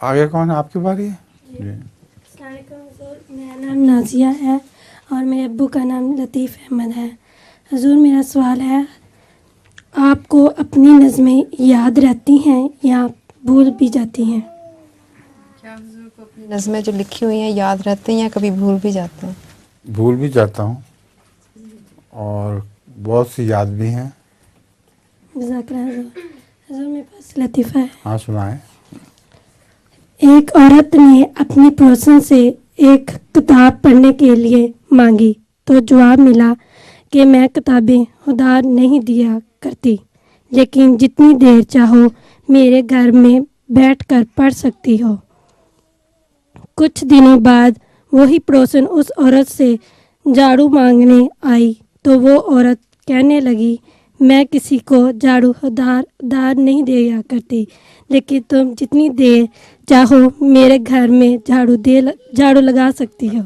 آگے کون ہے؟ آپ کی باری ہے جی۔ السلام علیکم حضور، میرا نام نازیہ ہے اور میرے ابو کا نام لطیف احمد ہے۔ حضور میرا سوال ہے، آپ کو اپنی نظمیں یاد رہتی ہیں یا بھول بھی جاتی ہیں؟ کیا حضور کو اپنی نظمیں جو لکھی ہوئی ہیں یاد رہتی ہیں یا کبھی بھول بھی جاتے ہیں؟ بھول بھی جاتا ہوں اور بہت سی یاد بھی ہیں۔ جزاک اللہ حضور۔ حضور میرے پاس لطیفہ ہے۔ ہاں سنائیں۔ ایک عورت نے اپنی پڑوسن سے ایک کتاب پڑھنے کے لیے مانگی تو جواب ملا کہ میں کتابیں ادھار نہیں دیا کرتی، لیکن جتنی دیر چاہو میرے گھر میں بیٹھ کر پڑھ سکتی ہو۔ کچھ دنوں بعد وہی پڑوسن اس عورت سے جھاڑو مانگنے آئی تو وہ عورت کہنے لگی، میں کسی کو جھاڑو ادھار نہیں دیا کرتی، لیکن تم جتنی دیر چاہو میرے گھر میں جھاڑو لگا سکتی ہو۔